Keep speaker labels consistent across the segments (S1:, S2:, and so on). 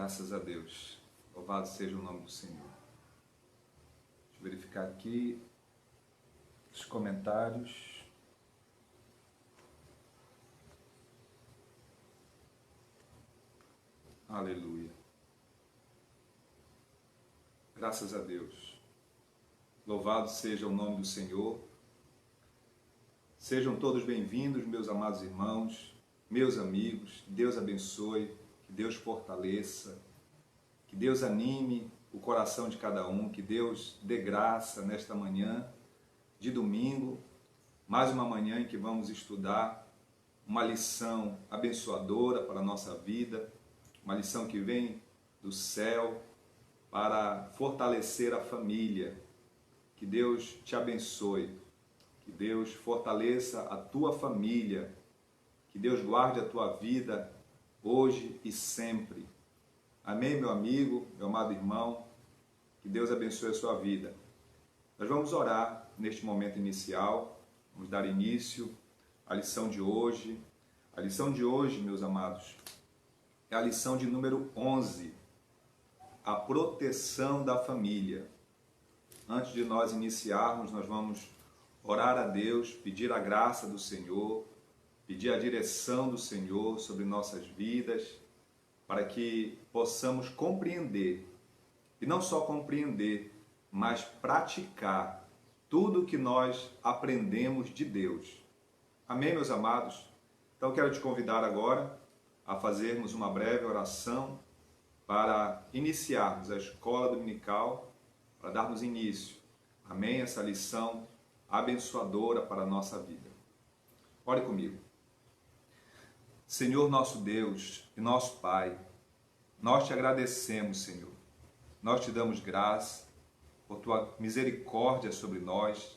S1: Graças a Deus. Louvado seja o nome do Senhor. Deixa eu verificar aqui os comentários. Aleluia. Graças a Deus. Louvado seja o nome do Senhor. Sejam todos bem-vindos, meus amados irmãos, meus amigos. Que Deus abençoe, que Deus fortaleça, que Deus anime o coração de cada um, que Deus dê graça nesta manhã de domingo, mais uma manhã em que vamos estudar uma lição abençoadora para a nossa vida, uma lição que vem do céu para fortalecer a família. Que Deus te abençoe, que Deus fortaleça a tua família, que Deus guarde a tua vida hoje e sempre. Amém, meu amigo, meu amado irmão, que Deus abençoe a sua vida. Nós vamos orar neste momento inicial, vamos dar início à lição de hoje. A lição de hoje, meus amados, é a lição de número 11, a proteção da família. Antes de nós iniciarmos, nós vamos orar a Deus, pedir a graça do Senhor, pedir a direção do Senhor sobre nossas vidas, para que possamos compreender, e não só compreender, mas praticar tudo o que nós aprendemos de Deus. Amém, meus amados? Então quero te convidar agora a fazermos uma breve oração para iniciarmos a escola dominical, para darmos início, amém, essa lição abençoadora para a nossa vida. Ore comigo. Senhor nosso Deus e nosso Pai, nós te agradecemos, Senhor. Nós te damos graça por tua misericórdia sobre nós,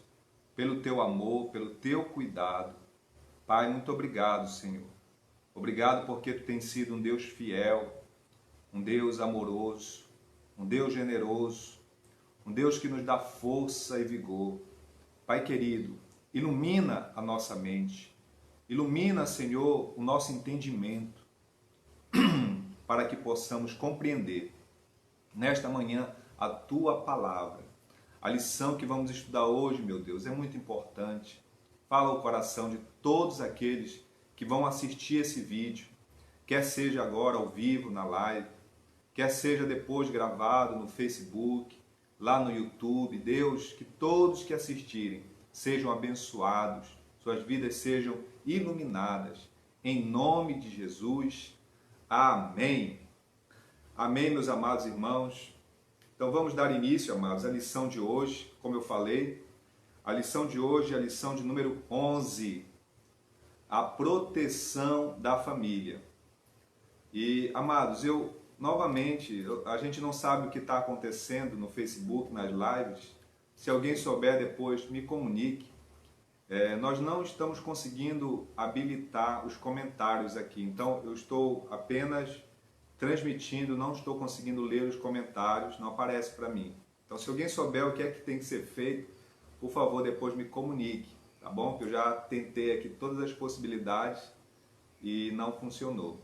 S1: pelo teu amor, pelo teu cuidado. Pai, muito obrigado, Senhor. Obrigado porque tu tens sido um Deus fiel, um Deus amoroso, um Deus generoso, um Deus que nos dá força e vigor. Pai querido, ilumina a nossa mente, ilumina, Senhor, o nosso entendimento, para que possamos compreender nesta manhã a tua palavra. A lição que vamos estudar hoje, meu Deus, é muito importante. Fala ao coração de todos aqueles que vão assistir esse vídeo, quer seja agora ao vivo, na live, quer seja depois gravado no Facebook, lá no YouTube. Deus, que todos que assistirem sejam abençoados, suas vidas sejam iluminadas. Em nome de Jesus, amém. Amém, meus amados irmãos. Então vamos dar início, amados, à lição de hoje. Como eu falei, a lição de hoje é a lição de número 11, a proteção da família. E, amados, novamente, a gente não sabe o que está acontecendo no Facebook, nas lives. Se alguém souber depois, me comunique. Nós não estamos conseguindo habilitar os comentários aqui, então eu estou apenas transmitindo, não estou conseguindo ler os comentários, não aparece para mim. Então, se alguém souber o que é que tem que ser feito, por favor, depois me comunique, tá bom? Que eu já tentei aqui todas as possibilidades e não funcionou.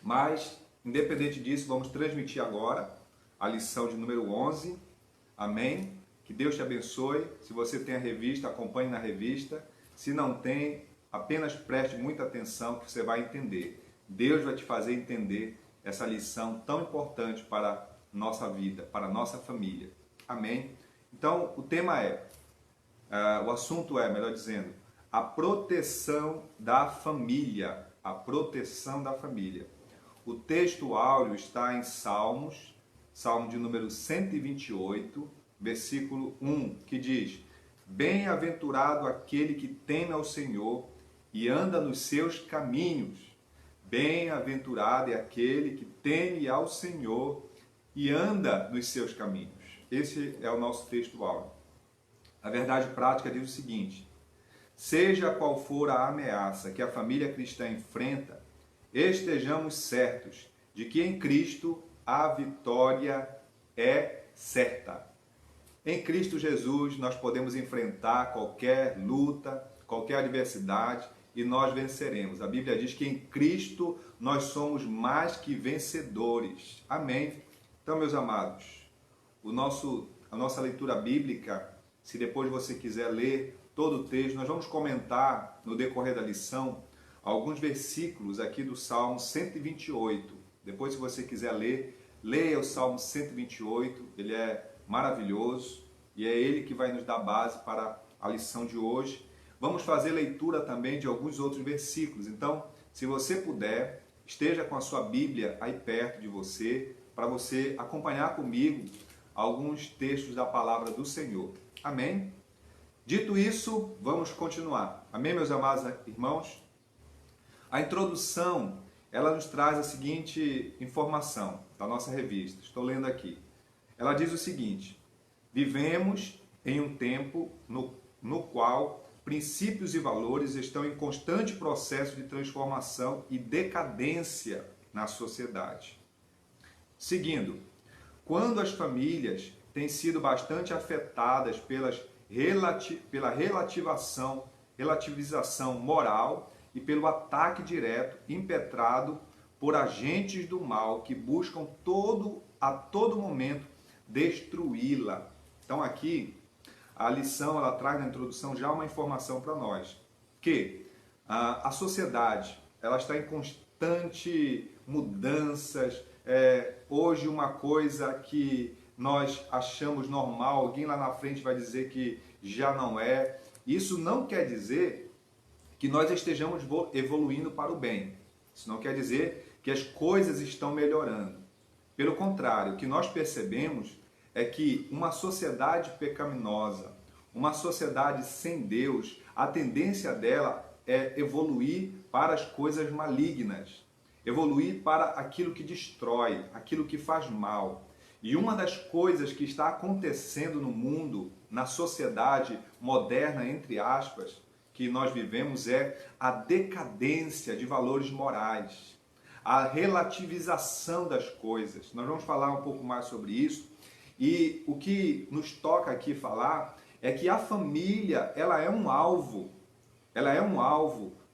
S1: Mas, independente disso, vamos transmitir agora a lição de número 11, amém? Que Deus te abençoe. Se você tem a revista, acompanhe na revista. Se não tem, apenas preste muita atenção que você vai entender. Deus vai te fazer entender essa lição tão importante para a nossa vida, para a nossa família. Amém? Então, o tema o assunto é, melhor dizendo, a proteção da família. A proteção da família. O texto áureo está em Salmos, Salmo de número 128, versículo 1, que diz: Bem-aventurado aquele que teme ao Senhor e anda nos seus caminhos. Bem-aventurado é aquele que teme ao Senhor e anda nos seus caminhos. Esse é o nosso texto áureo. A verdade prática diz o seguinte: seja qual for a ameaça que a família cristã enfrenta, estejamos certos de que em Cristo a vitória é certa. Em Cristo Jesus nós podemos enfrentar qualquer luta, qualquer adversidade e nós venceremos. A Bíblia diz que em Cristo nós somos mais que vencedores. Amém? Então, meus amados, a nossa leitura bíblica, se depois você quiser ler todo o texto, nós vamos comentar no decorrer da lição alguns versículos aqui do Salmo 128. Depois, se você quiser ler, leia o Salmo 128, ele é maravilhoso e é ele que vai nos dar base para a lição de hoje. Vamos fazer leitura também de alguns outros versículos. Então, se você puder, esteja com a sua Bíblia aí perto de você, para você acompanhar comigo alguns textos da palavra do Senhor. Amém? Dito isso, vamos continuar. Amém, meus amados irmãos? A introdução, ela nos traz a seguinte informação da nossa revista. Estou lendo aqui. Ela diz o seguinte: vivemos em um tempo no qual princípios e valores estão em constante processo de transformação e decadência na sociedade. Seguindo, quando as famílias têm sido bastante afetadas pela relativização moral e pelo ataque direto impetrado por agentes do mal que buscam a todo momento destruí-la. Então aqui a lição ela traz na introdução já uma informação para nós, que a sociedade ela está em constante mudanças. Hoje uma coisa que nós achamos normal, alguém lá na frente vai dizer que já não é. Isso não quer dizer que nós estejamos evoluindo para o bem. Isso não quer dizer que as coisas estão melhorando. Pelo contrário, o que nós percebemos é que uma sociedade pecaminosa, uma sociedade sem Deus, a tendência dela é evoluir para as coisas malignas, evoluir para aquilo que destrói, aquilo que faz mal. E uma das coisas que está acontecendo no mundo, na sociedade moderna, entre aspas, que nós vivemos é a decadência de valores morais, a relativização das coisas. Nós vamos falar um pouco mais sobre isso. E o que nos toca aqui falar é que a família, ela é um alvo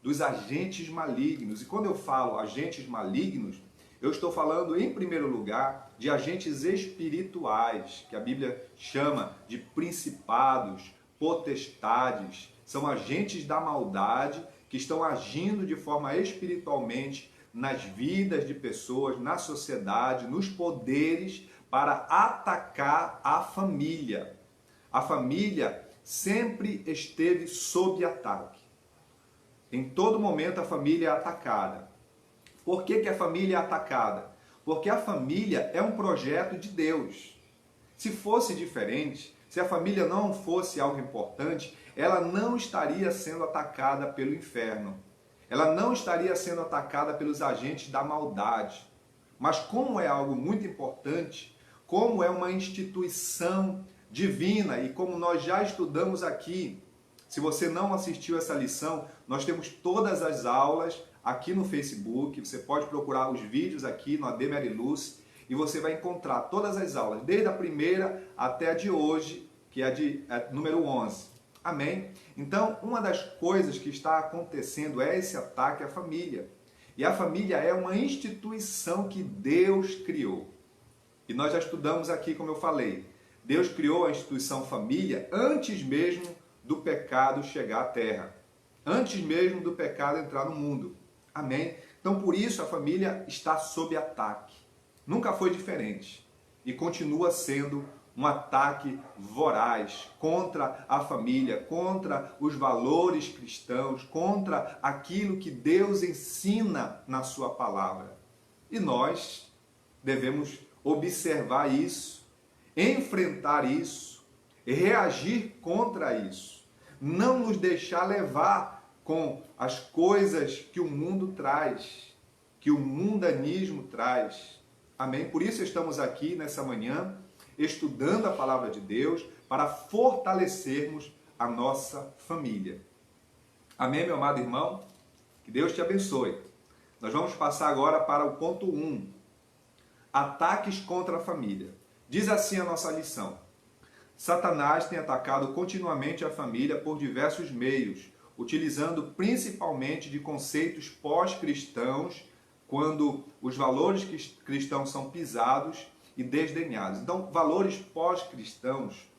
S1: dos agentes malignos. E quando eu falo agentes malignos, eu estou falando em primeiro lugar de agentes espirituais, que a Bíblia chama de principados, potestades. São agentes da maldade que estão agindo de forma espiritualmente nas vidas de pessoas, na sociedade, nos poderes, para atacar a família. A família sempre esteve sob ataque. Em todo momento a família é atacada. Por que a família é atacada? Porque a família é um projeto de Deus. Se fosse diferente, se a família não fosse algo importante, ela não estaria sendo atacada pelo inferno. Ela não estaria sendo atacada pelos agentes da maldade. Mas como é algo muito importante, como é uma instituição divina e como nós já estudamos aqui, se você não assistiu essa lição, nós temos todas as aulas aqui no Facebook, você pode procurar os vídeos aqui no AD Mary Lucy e você vai encontrar todas as aulas, desde a primeira até a de hoje, que é número 11. Amém? Então, uma das coisas que está acontecendo é esse ataque à família. E a família é uma instituição que Deus criou. E nós já estudamos aqui, como eu falei, Deus criou a instituição família antes mesmo do pecado chegar à terra. Antes mesmo do pecado entrar no mundo. Amém? Então, por isso, a família está sob ataque. Nunca foi diferente. E continua sendo um ataque voraz contra a família, contra os valores cristãos, contra aquilo que Deus ensina na sua palavra. E nós devemos observar isso, enfrentar isso, reagir contra isso. Não nos deixar levar com as coisas que o mundo traz, que o mundanismo traz. Amém? Por isso estamos aqui nessa manhã, estudando a palavra de Deus, para fortalecermos a nossa família. Amém, meu amado irmão? Que Deus te abençoe. Nós vamos passar agora para o ponto 1. Ataques contra a família. Diz assim a nossa lição: Satanás tem atacado continuamente a família por diversos meios, utilizando principalmente de conceitos pós-cristãos quando os valores cristãos são pisados e desdenhados. Então, valores pós-cristãos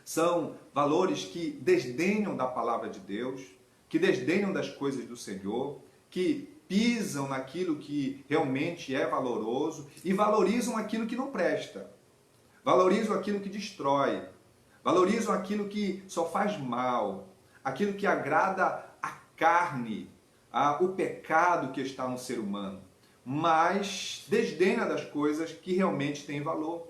S1: são valores que desdenham da palavra de Deus, que desdenham das coisas do Senhor, que pisam naquilo que realmente é valoroso e valorizam aquilo que não presta. Valorizam aquilo que destrói. Valorizam aquilo que só faz mal. Aquilo que agrada a carne, o pecado que está no ser humano. Mas desdenha das coisas que realmente têm valor.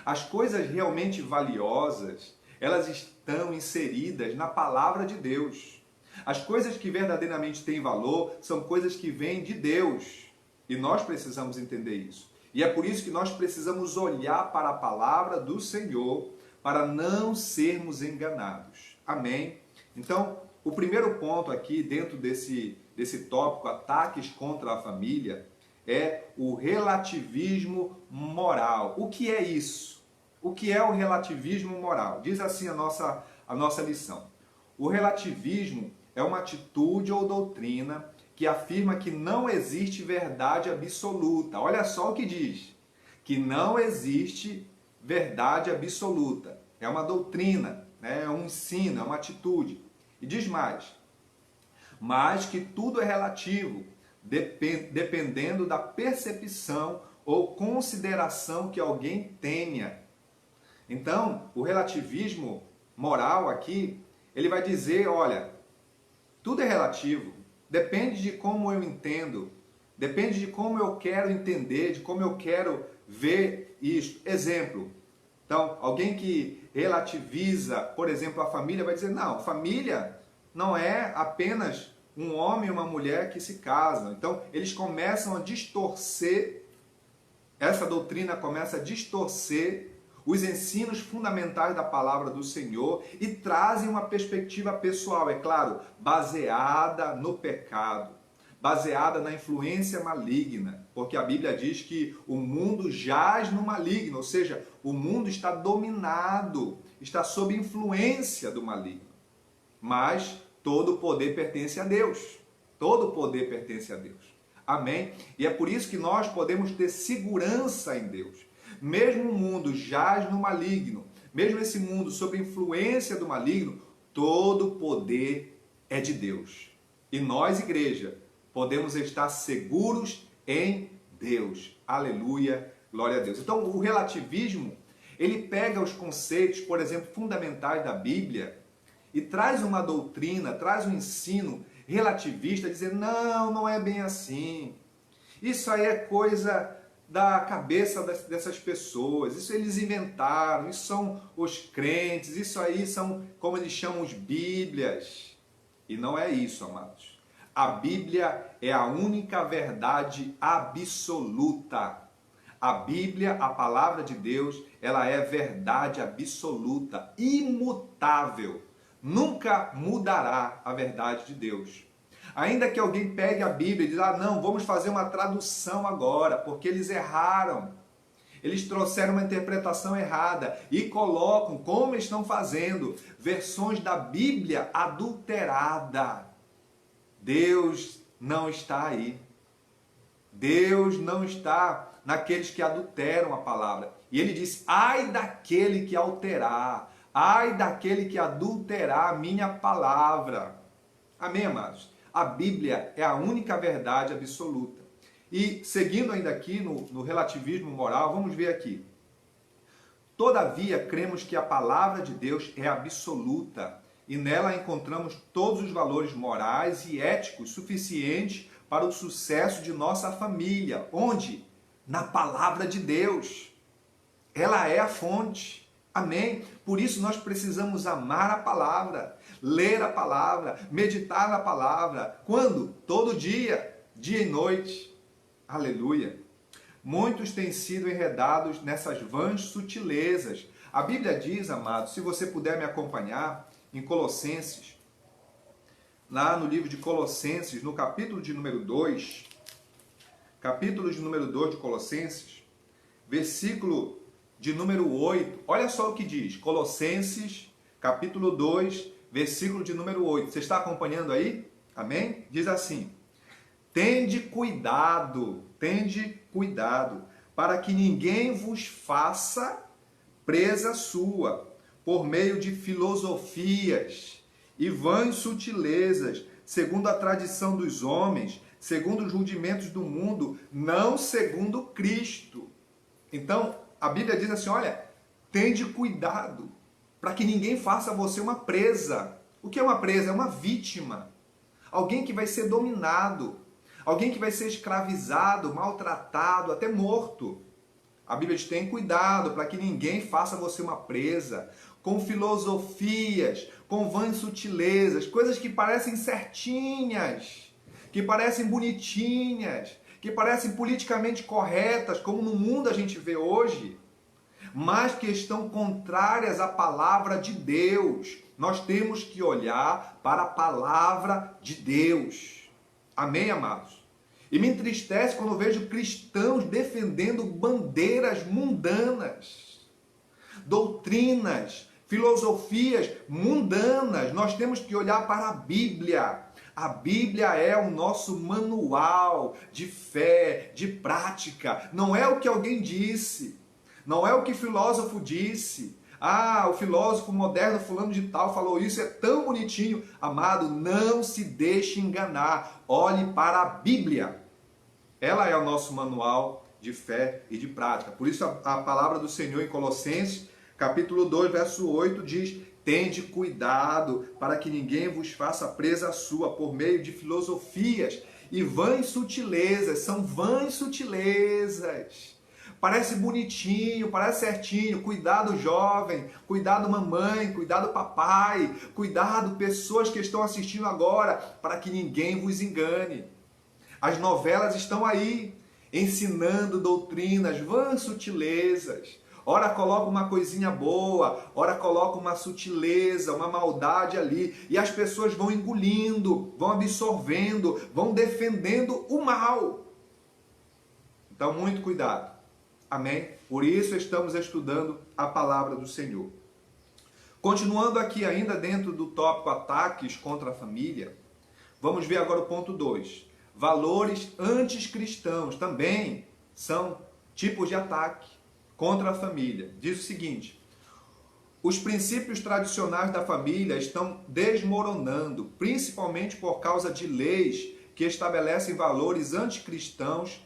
S1: As coisas realmente valiosas, elas estão inseridas na palavra de Deus. As coisas que verdadeiramente têm valor são coisas que vêm de Deus. E nós precisamos entender isso. E é por isso que nós precisamos olhar para a palavra do Senhor para não sermos enganados. Amém? Então, o primeiro ponto aqui dentro desse tópico, ataques contra a família, é o relativismo moral. O que é isso? O que é o relativismo moral? Diz assim a nossa lição. O relativismo é uma atitude ou doutrina que afirma que não existe verdade absoluta. Olha só o que diz. Que não existe verdade absoluta. É uma doutrina, né? É um ensino, é uma atitude. E diz mais. Mas que tudo é relativo, dependendo da percepção ou consideração que alguém tenha. Então, o relativismo moral aqui, ele vai dizer, olha, tudo é relativo, depende de como eu entendo, depende de como eu quero entender, de como eu quero ver isso. Exemplo, então, alguém que relativiza, por exemplo, a família, vai dizer, não, família não é apenas um homem e uma mulher que se casam. Então, eles começam a distorcer, essa doutrina começa a distorcer os ensinos fundamentais da palavra do Senhor e trazem uma perspectiva pessoal, é claro, baseada no pecado, baseada na influência maligna, porque a Bíblia diz que o mundo jaz no maligno, ou seja, o mundo está dominado, está sob influência do maligno. Mas todo o poder pertence a Deus. Todo o poder pertence a Deus. Amém? E é por isso que nós podemos ter segurança em Deus. Mesmo o mundo jaz no maligno, mesmo esse mundo sob influência do maligno, todo o poder é de Deus. E nós, igreja, podemos estar seguros em Deus. Aleluia, glória a Deus. Então, o relativismo, ele pega os conceitos, por exemplo, fundamentais da Bíblia e traz uma doutrina, traz um ensino relativista, dizendo, não é bem assim. Isso aí é coisa da cabeça dessas pessoas, isso eles inventaram, isso são os crentes, isso aí são, como eles chamam, os bíblias. E não é isso, amados. A Bíblia é a única verdade absoluta. A Bíblia, a palavra de Deus, ela é verdade absoluta, imutável. Nunca mudará a verdade de Deus. Ainda que alguém pegue a Bíblia e diz, não, vamos fazer uma tradução agora, porque eles erraram. Eles trouxeram uma interpretação errada e colocam, como estão fazendo, versões da Bíblia adulterada. Deus não está aí. Deus não está naqueles que adulteram a palavra. E ele diz, ai daquele que alterar, ai daquele que adulterar a minha palavra. Amém, amados? A Bíblia é a única verdade absoluta. E seguindo ainda aqui no relativismo moral, vamos ver aqui. Todavia, cremos que a palavra de Deus é absoluta e nela encontramos todos os valores morais e éticos suficientes para o sucesso de nossa família. Onde? Na palavra de Deus. Ela é a fonte. Amém? Por isso nós precisamos amar a palavra, ler a palavra, meditar na palavra. Quando? Todo dia, dia e noite. Aleluia. Muitos têm sido enredados nessas vãs sutilezas. A Bíblia diz, amados, se você puder me acompanhar, em Colossenses, lá no livro de Colossenses, no capítulo de número 2, de Colossenses, versículo de número 8, olha só o que diz, Colossenses, capítulo 2, versículo de número 8. Você está acompanhando aí? Amém? Diz assim, Tende cuidado, para que ninguém vos faça presa sua, por meio de filosofias e vãs sutilezas, segundo a tradição dos homens, segundo os rudimentos do mundo, não segundo Cristo. Então, a Bíblia diz assim, olha, tende cuidado, para que ninguém faça você uma presa. O que é uma presa? É uma vítima. Alguém que vai ser dominado, alguém que vai ser escravizado, maltratado, até morto. A Bíblia diz, tem cuidado para que ninguém faça você uma presa, com filosofias, com vãs sutilezas, coisas que parecem certinhas, que parecem bonitinhas, que parecem politicamente corretas, como no mundo a gente vê hoje, mas que estão contrárias à palavra de Deus. Nós temos que olhar para a palavra de Deus. Amém, amados? E me entristece quando vejo cristãos defendendo bandeiras mundanas, doutrinas, filosofias mundanas. Nós temos que olhar para a Bíblia. A Bíblia é o nosso manual de fé, de prática. Não é o que alguém disse. Não é o que filósofo disse. Ah, o filósofo moderno fulano de tal falou isso, é tão bonitinho. Amado, não se deixe enganar. Olhe para a Bíblia. Ela é o nosso manual de fé e de prática. Por isso a palavra do Senhor em Colossenses, capítulo 2, verso 8, diz: tende cuidado para que ninguém vos faça presa sua por meio de filosofias e vãs sutilezas. São vãs sutilezas. Parece bonitinho, parece certinho. Cuidado, jovem. Cuidado, mamãe. Cuidado, papai. Cuidado, pessoas que estão assistindo agora, para que ninguém vos engane. As novelas estão aí, ensinando doutrinas, vãs sutilezas. Ora coloca uma coisinha boa, ora coloca uma sutileza, uma maldade ali. E as pessoas vão engolindo, vão absorvendo, vão defendendo o mal. Então, muito cuidado. Amém? Por isso estamos estudando a palavra do Senhor. Continuando aqui ainda dentro do tópico ataques contra a família, vamos ver agora o ponto 2. Valores anticristãos também são tipos de ataque contra a família. Diz o seguinte: os princípios tradicionais da família estão desmoronando, principalmente por causa de leis que estabelecem valores anticristãos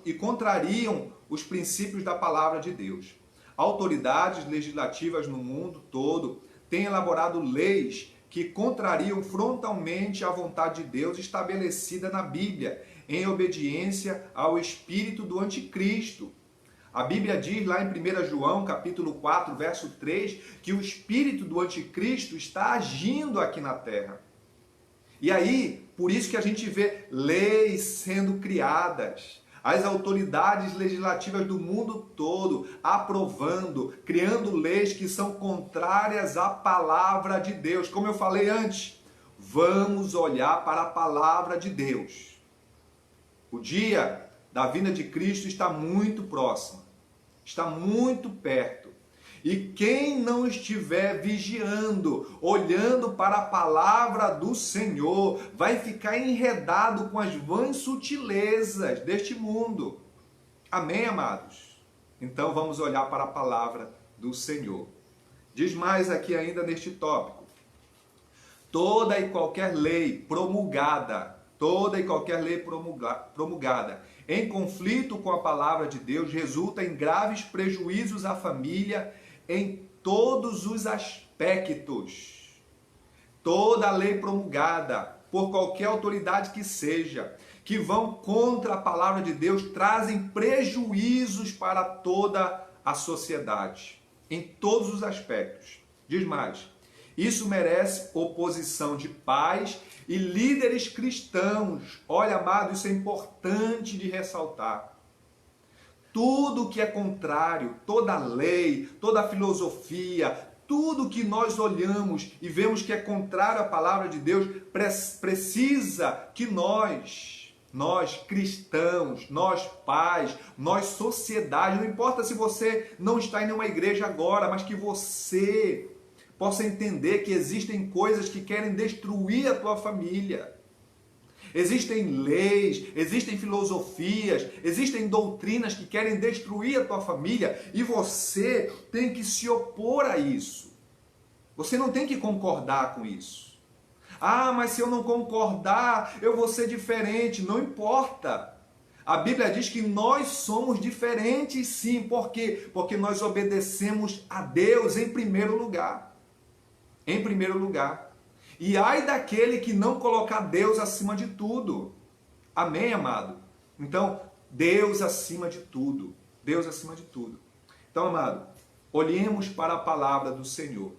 S1: e contrariam os princípios da palavra de Deus. Autoridades legislativas no mundo todo têm elaborado leis que contrariam frontalmente a vontade de Deus estabelecida na Bíblia, em obediência ao espírito do anticristo. A Bíblia diz lá em 1 João, capítulo 4, verso 3, que o espírito do anticristo está agindo aqui na terra. E aí, por isso que a gente vê leis sendo criadas, as autoridades legislativas do mundo todo aprovando, criando leis que são contrárias à palavra de Deus. Como eu falei antes, vamos olhar para a palavra de Deus. O dia da vinda de Cristo está muito próximo, está muito perto. E quem não estiver vigiando, olhando para a palavra do Senhor, vai ficar enredado com as vãs sutilezas deste mundo. Amém, amados? Então vamos olhar para a palavra do Senhor. Diz mais aqui ainda neste tópico: toda e qualquer lei promulgada em conflito com a palavra de Deus resulta em graves prejuízos à família em todos os aspectos. Toda lei promulgada por qualquer autoridade que seja, que vão contra a palavra de Deus, trazem prejuízos para toda a sociedade, em todos os aspectos. Diz mais: isso merece oposição de pais e líderes cristãos. Olha, amado, isso é importante de ressaltar. Tudo que é contrário, toda lei, toda filosofia, tudo que nós olhamos e vemos que é contrário à palavra de Deus, precisa que nós cristãos, nós pais, nós sociedade, não importa se você não está em nenhuma igreja agora, mas que você possa entender que existem coisas que querem destruir a tua família. existem leis, existem filosofias, existem doutrinas que querem destruir a tua família e você tem que se opor a isso. Você não tem que concordar com isso. Ah, mas se eu não concordar, eu vou ser diferente. Não importa. A Bíblia diz que nós somos diferentes sim. Por quê? Porque nós obedecemos a Deus em primeiro lugar. Em primeiro lugar. E ai daquele que não colocar Deus acima de tudo. Amém, amado? Então, Deus acima de tudo. Deus acima de tudo. Então, amado, olhemos para a palavra do Senhor.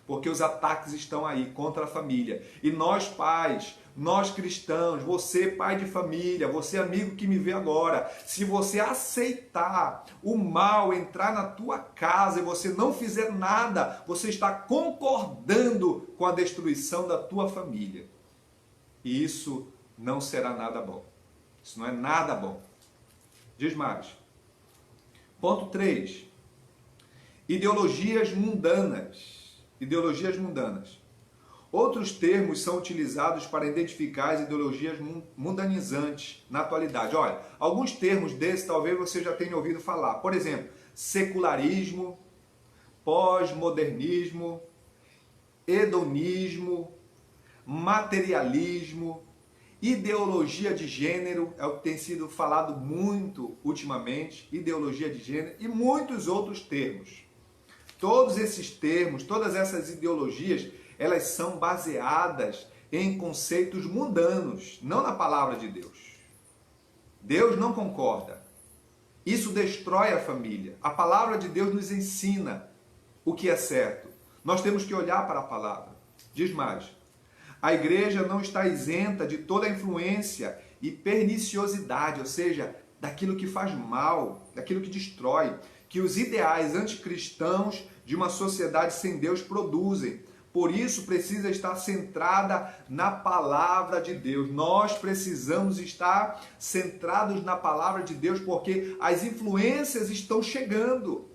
S1: Porque os ataques estão aí contra a família. E nós pais, nós cristãos, você pai de família, você amigo que me vê agora, se você aceitar o mal entrar na tua casa e você não fizer nada, você está concordando com a destruição da tua família. E isso não será nada bom. Isso não é nada bom. Diz mais. Ponto 3. Ideologias mundanas. Ideologias mundanas. Outros termos são utilizados para identificar as ideologias mundanizantes na atualidade. Olha, alguns termos desses talvez você já tenha ouvido falar. Por exemplo, secularismo, pós-modernismo, hedonismo, materialismo, ideologia de gênero, é o que tem sido falado muito ultimamente, ideologia de gênero e muitos outros termos. Todos esses termos, todas essas ideologias, elas são baseadas em conceitos mundanos, não na palavra de Deus. Deus não concorda. Isso destrói a família. A palavra de Deus nos ensina o que é certo. Nós temos que olhar para a palavra. Diz mais. A igreja não está isenta de toda a influência e perniciosidade, ou seja, daquilo que faz mal, daquilo que destrói, que os ideais anticristãos de uma sociedade sem Deus produzem. Por isso precisa estar centrada na palavra de Deus. Nós precisamos estar centrados na palavra de Deus porque as influências estão chegando.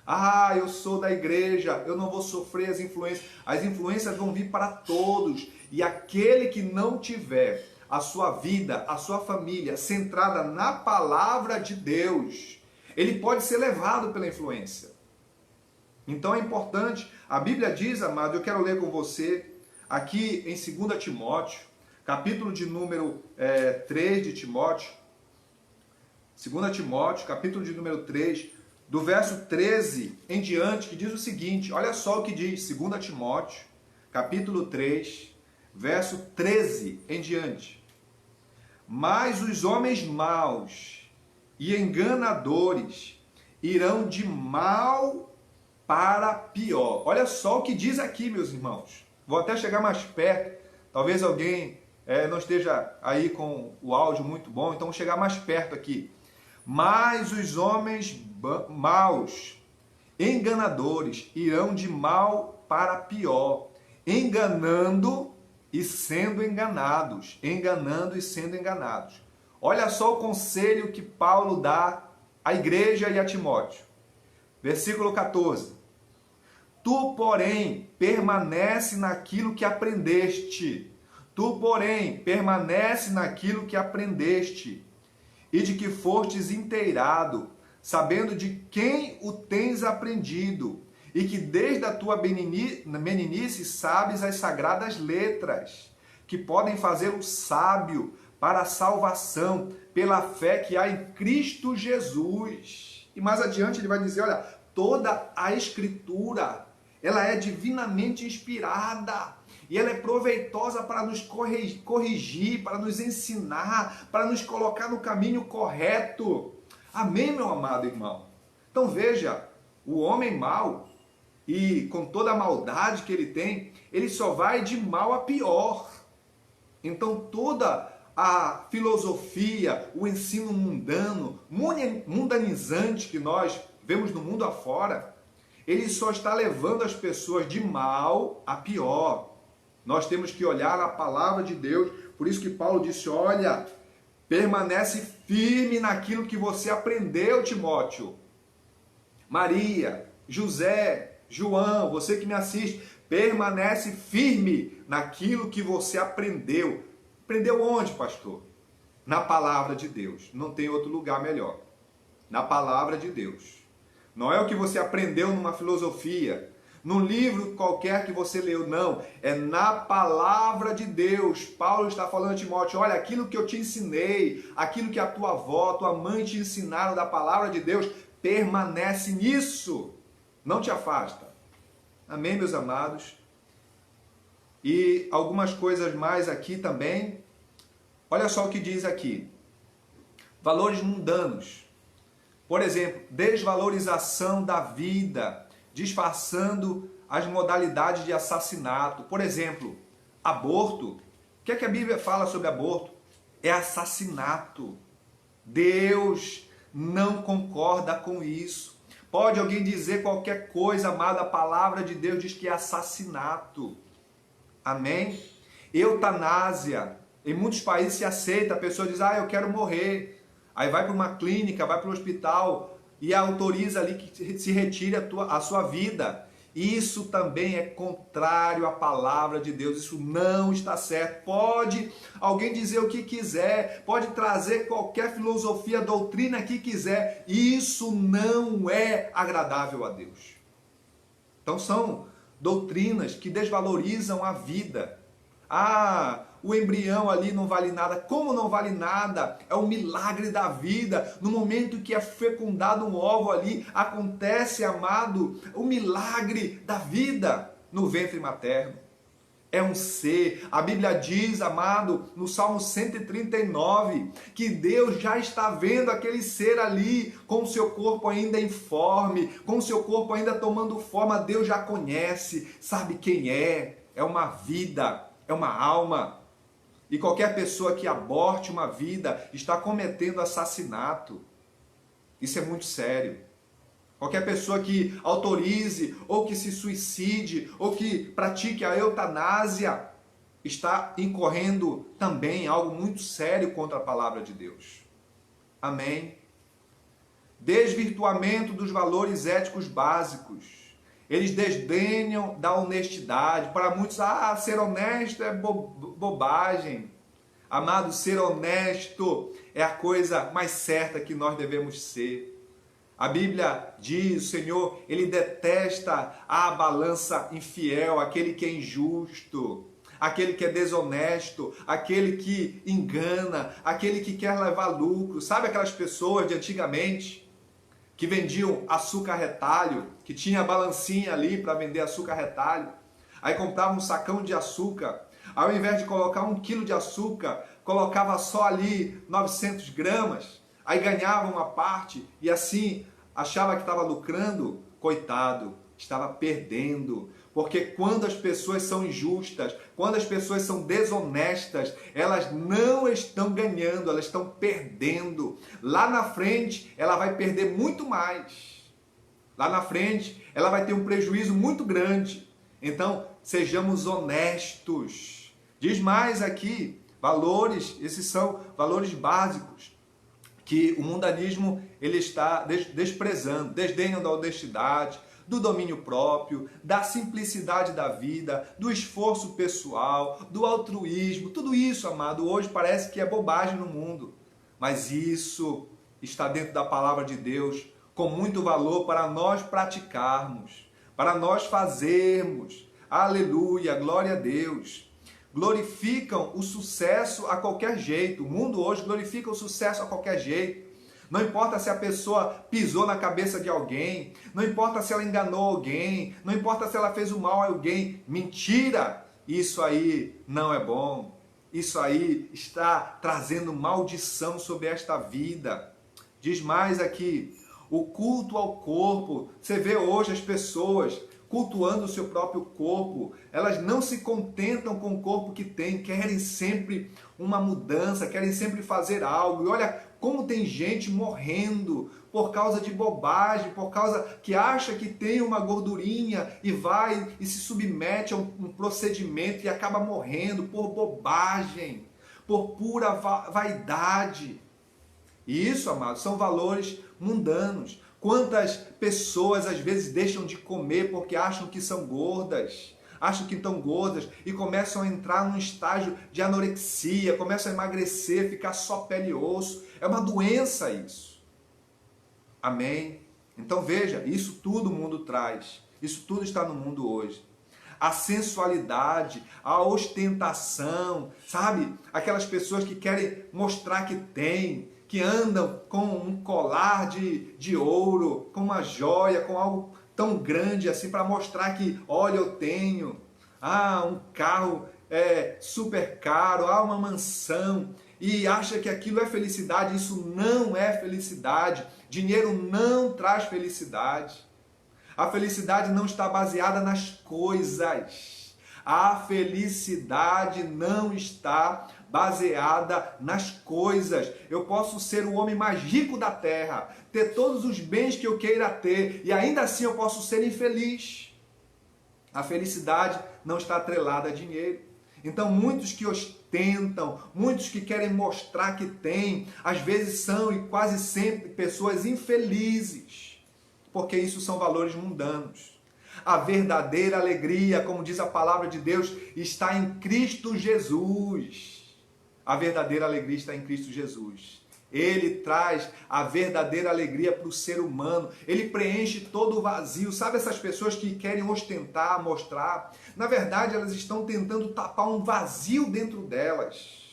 S1: Ah, eu sou da igreja, eu não vou sofrer as influências. As influências vão vir para todos. E aquele que não tiver a sua vida, a sua família centrada na palavra de Deus, ele pode ser levado pela influência. Então é importante, a Bíblia diz, amado, eu quero ler com você, aqui em 2 Timóteo, capítulo de número 3 de Timóteo, 2 Timóteo, capítulo de número 3, do verso 13 em diante, que diz o seguinte, olha só o que diz, 2 Timóteo, capítulo 3, verso 13 em diante. Mas os homens maus e enganadores irão de mal para pior. Olha só o que diz aqui, meus irmãos. Vou até chegar mais perto. Talvez alguém não esteja aí com o áudio muito bom, então vou chegar mais perto aqui. Mas os homens maus, enganadores, irão de mal para pior, enganando e sendo enganados. Enganando e sendo enganados. Olha só o conselho que Paulo dá à igreja e a Timóteo. Versículo 14. Tu, porém, permanece naquilo que aprendeste. Tu, porém, permanece naquilo que aprendeste e de que fostes inteirado, sabendo de quem o tens aprendido e que desde a tua meninice sabes as sagradas letras, que podem fazê-lo sábio para a salvação pela fé que há em Cristo Jesus. E mais adiante ele vai dizer, olha, toda a Escritura, ela é divinamente inspirada e ela é proveitosa para nos corrigir, para nos ensinar, para nos colocar no caminho correto. Amém, meu amado irmão? Então veja, o homem mau, e com toda a maldade que ele tem, ele só vai de mal a pior. Então toda a filosofia, o ensino mundano, mundanizante que nós vemos no mundo afora, ele só está levando as pessoas de mal a pior. Nós temos que olhar a palavra de Deus, por isso que Paulo disse, olha, permanece firme naquilo que você aprendeu, Timóteo. Maria, José, João, você que me assiste, permanece firme naquilo que você aprendeu. Aprendeu onde, pastor? Na palavra de Deus. Não tem outro lugar melhor. Na palavra de Deus. Não é o que você aprendeu numa filosofia, num livro qualquer que você leu, não. É na palavra de Deus. Paulo está falando a Timóteo, olha, aquilo que eu te ensinei, aquilo que a tua avó, tua mãe te ensinaram da palavra de Deus, permanece nisso. Não te afasta. Amém, meus amados? E algumas coisas mais aqui também. Olha só o que diz aqui. Valores mundanos. Por exemplo, desvalorização da vida, disfarçando as modalidades de assassinato. Por exemplo, aborto. O que é que a Bíblia fala sobre aborto? É assassinato. Deus não concorda com isso. Pode alguém dizer qualquer coisa, amado, a palavra de Deus diz que é assassinato. Amém? Eutanásia. Em muitos países se aceita, a pessoa diz, eu quero morrer. Aí vai para uma clínica, vai para o hospital e autoriza ali que se retire a sua vida. Isso também é contrário à palavra de Deus, isso não está certo. Pode alguém dizer o que quiser, pode trazer qualquer filosofia, doutrina que quiser, isso não é agradável a Deus. Então são doutrinas que desvalorizam a vida. O embrião ali não vale nada. Como não vale nada? É um milagre da vida. No momento que é fecundado um ovo ali, acontece, amado, o milagre da vida no ventre materno. É um ser. A Bíblia diz, amado, no Salmo 139, que Deus já está vendo aquele ser ali com o seu corpo ainda informe, com o seu corpo ainda tomando forma. Deus já conhece, sabe quem é. É uma vida, é uma alma. E qualquer pessoa que aborte uma vida está cometendo assassinato. Isso é muito sério. Qualquer pessoa que autorize, ou que se suicide, ou que pratique a eutanásia, está incorrendo também algo muito sério contra a palavra de Deus. Amém? Desvirtuamento dos valores éticos básicos. Eles desdenham da honestidade. Para muitos, ser honesto é bobagem. Amado, ser honesto é a coisa mais certa que nós devemos ser. A Bíblia diz, o Senhor, Ele detesta a balança infiel, aquele que é injusto, aquele que é desonesto, aquele que engana, aquele que quer levar lucro. Sabe aquelas pessoas de antigamente que vendiam açúcar retalho, que tinha a balancinha ali para vender açúcar retalho? Aí comprava um sacão de açúcar, ao invés de colocar 1 quilo de açúcar, colocava só ali 900 gramas, aí ganhava uma parte e assim achava que estava lucrando. Coitado, estava perdendo. Porque quando as pessoas são injustas, quando as pessoas são desonestas, elas não estão ganhando, elas estão perdendo. Lá na frente, ela vai perder muito mais. Lá na frente, ela vai ter um prejuízo muito grande. Então, sejamos honestos. Diz mais aqui, valores, esses são valores básicos que o mundanismo ele está desprezando, desdenham da honestidade, do domínio próprio, da simplicidade da vida, do esforço pessoal, do altruísmo. Tudo isso, amado, hoje parece que é bobagem no mundo, mas isso está dentro da palavra de Deus com muito valor para nós praticarmos, para nós fazermos. Aleluia, glória a Deus. Glorificam o sucesso a qualquer jeito. O mundo hoje glorifica o sucesso a qualquer jeito. Não importa se a pessoa pisou na cabeça de alguém, não importa se ela enganou alguém, não importa se ela fez o mal a alguém. Mentira! Isso aí não é bom. Isso aí está trazendo maldição sobre esta vida. Diz mais aqui, o culto ao corpo. Você vê hoje as pessoas cultuando o seu próprio corpo, elas não se contentam com o corpo que têm, querem sempre uma mudança, querem sempre fazer algo. E olha como tem gente morrendo por causa de bobagem, por causa que acha que tem uma gordurinha e vai e se submete a um procedimento e acaba morrendo por bobagem, por pura vaidade. E isso, amados, são valores mundanos. Quantas pessoas às vezes deixam de comer porque acham que são gordas, acham que estão gordas e começam a entrar num estágio de anorexia, começam a emagrecer, ficar só pele e osso. É uma doença isso. Amém? Então veja, isso tudo o mundo traz. Isso tudo está no mundo hoje. A sensualidade, a ostentação, sabe? Aquelas pessoas que querem mostrar que tem, que andam com um colar de ouro, com uma joia, com algo tão grande assim para mostrar que, olha, eu tenho. Um carro super caro, uma mansão. E acha que aquilo é felicidade. Isso não é felicidade. Dinheiro não traz felicidade. A felicidade não está baseada nas coisas. A felicidade não está baseada nas coisas. Eu posso ser o homem mais rico da terra, ter todos os bens que eu queira ter, e ainda assim eu posso ser infeliz. A felicidade não está atrelada a dinheiro. Então muitos que ostentam, muitos que querem mostrar que têm, às vezes são e quase sempre pessoas infelizes. Porque isso são valores mundanos. A verdadeira alegria, como diz a palavra de Deus, está em Cristo Jesus. A verdadeira alegria está em Cristo Jesus. Ele traz a verdadeira alegria para o ser humano. Ele preenche todo o vazio. Sabe essas pessoas que querem ostentar, mostrar? Na verdade, elas estão tentando tapar um vazio dentro delas.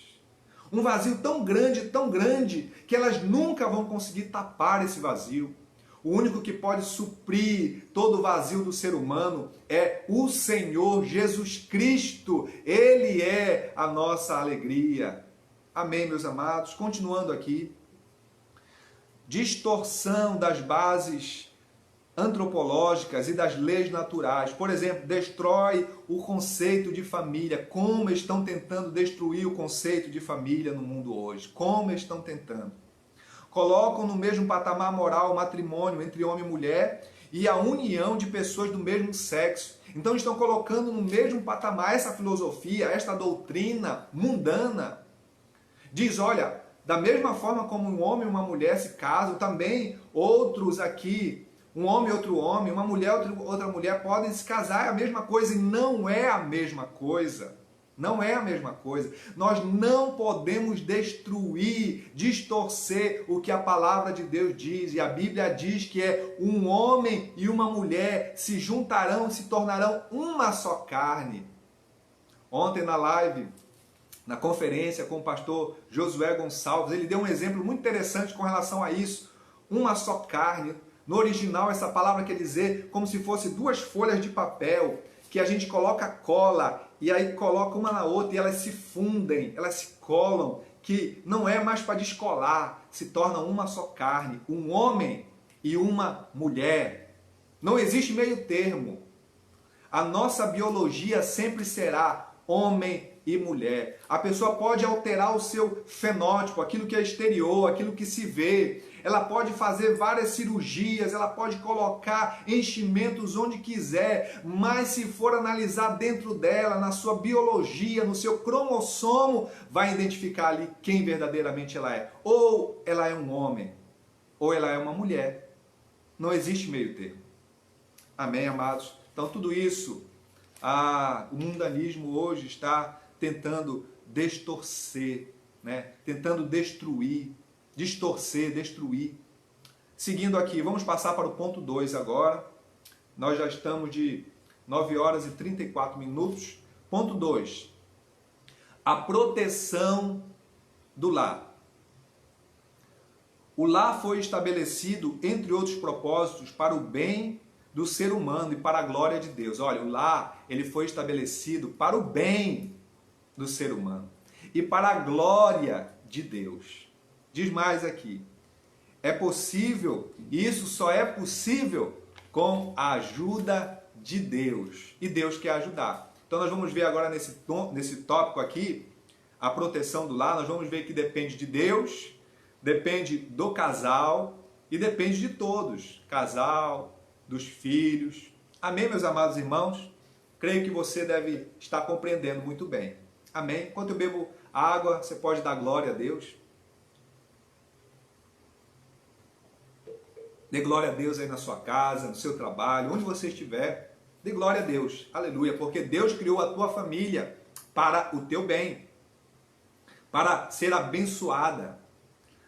S1: Um vazio tão grande, que elas nunca vão conseguir tapar esse vazio. O único que pode suprir todo o vazio do ser humano é o Senhor Jesus Cristo. Ele é a nossa alegria. Amém, meus amados? Continuando aqui. Distorção das bases antropológicas e das leis naturais. Por exemplo, destrói o conceito de família. Como estão tentando destruir o conceito de família no mundo hoje? Como estão tentando? Colocam no mesmo patamar moral o matrimônio entre homem e mulher e a união de pessoas do mesmo sexo. Então estão colocando no mesmo patamar essa filosofia, esta doutrina mundana. Diz, olha, da mesma forma como um homem e uma mulher se casam, também outros aqui, um homem e outro homem, uma mulher e outra mulher podem se casar, é a mesma coisa, e não é a mesma coisa. Não é a mesma coisa. Nós não podemos destruir, distorcer o que a palavra de Deus diz. E a Bíblia diz que é um homem e uma mulher se juntarão, se tornarão uma só carne. Ontem na live, na conferência com o pastor Josué Gonçalves, ele deu um exemplo muito interessante com relação a isso. Uma só carne. No original, essa palavra quer dizer como se fosse duas folhas de papel, que a gente coloca cola e aí coloca uma na outra e elas se fundem, elas se colam, que não é mais para descolar, se torna uma só carne, um homem e uma mulher. Não existe meio termo. A nossa biologia sempre será homem e mulher. A pessoa pode alterar o seu fenótipo, aquilo que é exterior, aquilo que se vê. Ela pode fazer várias cirurgias, ela pode colocar enchimentos onde quiser, mas se for analisar dentro dela, na sua biologia, no seu cromossomo, vai identificar ali quem verdadeiramente ela é. Ou ela é um homem, ou ela é uma mulher. Não existe meio termo. Amém, amados? Então tudo isso, o mundanismo hoje está tentando distorcer, né? Tentando destruir, distorcer, destruir. Seguindo aqui, vamos passar para o ponto 2 agora. Nós já estamos de 9 horas e 34 minutos. Ponto 2. A proteção do lar. O lar foi estabelecido, entre outros propósitos, para o bem do ser humano e para a glória de Deus. Olha, o lar, ele foi estabelecido para o bem do ser humano e para a glória de Deus. Diz mais aqui, é possível, e isso só é possível com a ajuda de Deus, e Deus quer ajudar. Então nós vamos ver agora nesse tópico aqui, a proteção do lar, nós vamos ver que depende de Deus, depende do casal e depende de todos, casal, dos filhos. Amém, meus amados irmãos? Creio que você deve estar compreendendo muito bem. Amém? Enquanto eu bebo água, você pode dar glória a Deus. Dê glória a Deus aí na sua casa, no seu trabalho, onde você estiver. Dê glória a Deus, aleluia, porque Deus criou a tua família para o teu bem, para ser abençoada,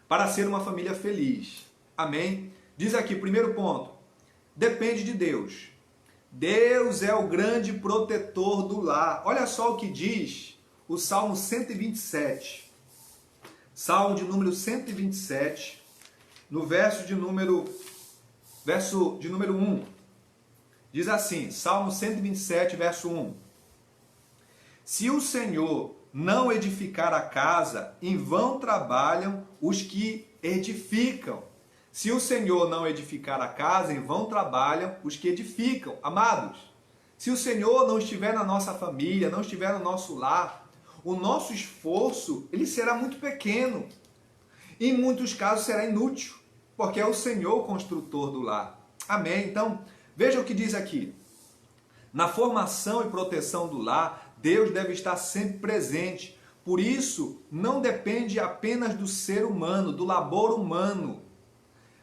S1: para ser uma família feliz. Amém? Diz aqui, primeiro ponto, depende de Deus. Deus é o grande protetor do lar. Olha só o que diz o Salmo 127. Salmo de número 127, no verso de número 1. Diz assim, Salmo 127, verso 1. Se o Senhor não edificar a casa, em vão trabalham os que edificam. Se o Senhor não edificar a casa, em vão trabalham os que edificam. Amados, se o Senhor não estiver na nossa família, não estiver no nosso lar, o nosso esforço, ele será muito pequeno. Em muitos casos será inútil, porque é o Senhor o construtor do lar. Amém? Então, veja o que diz aqui. Na formação e proteção do lar, Deus deve estar sempre presente. Por isso, não depende apenas do ser humano, do labor humano.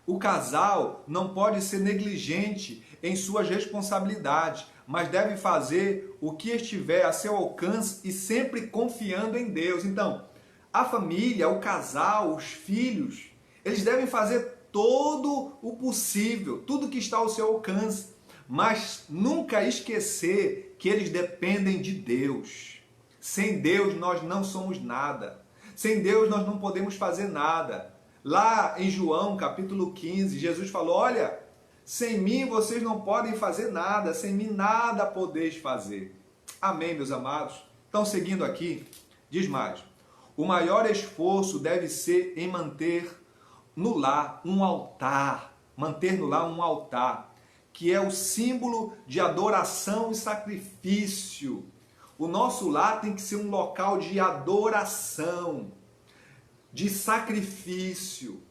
S1: O casal não pode ser negligente em suas responsabilidades, mas deve fazer o que estiver a seu alcance e sempre confiando em Deus. Então, a família, o casal, os filhos, eles devem fazer todo o possível, tudo que está ao seu alcance, mas nunca esquecer que eles dependem de Deus. Sem Deus nós não somos nada. Sem Deus nós não podemos fazer nada. Lá em João capítulo 15, Jesus falou, olha, sem mim vocês não podem fazer nada, sem mim nada podeis fazer. Amém, meus amados? Então, seguindo aqui, diz mais, o maior esforço deve ser em manter no lar um altar, que é o símbolo de adoração e sacrifício. O nosso lar tem que ser um local de adoração, de sacrifício.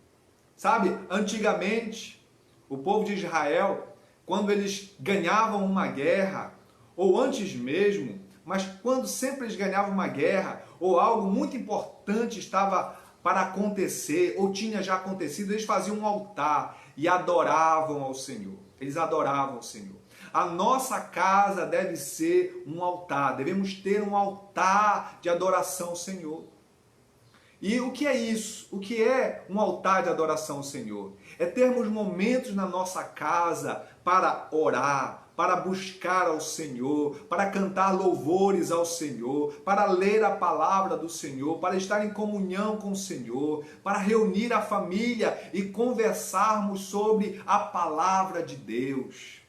S1: Sabe, antigamente, o povo de Israel, quando eles ganhavam uma guerra, ou antes mesmo, mas quando sempre eles ganhavam uma guerra, ou algo muito importante estava para acontecer, ou tinha já acontecido, eles faziam um altar e adoravam ao Senhor. Eles adoravam ao Senhor. A nossa casa deve ser um altar, devemos ter um altar de adoração ao Senhor. E o que é isso? O que é um altar de adoração ao Senhor? É termos momentos na nossa casa para orar, para buscar ao Senhor, para cantar louvores ao Senhor, para ler a palavra do Senhor, para estar em comunhão com o Senhor, para reunir a família e conversarmos sobre a palavra de Deus.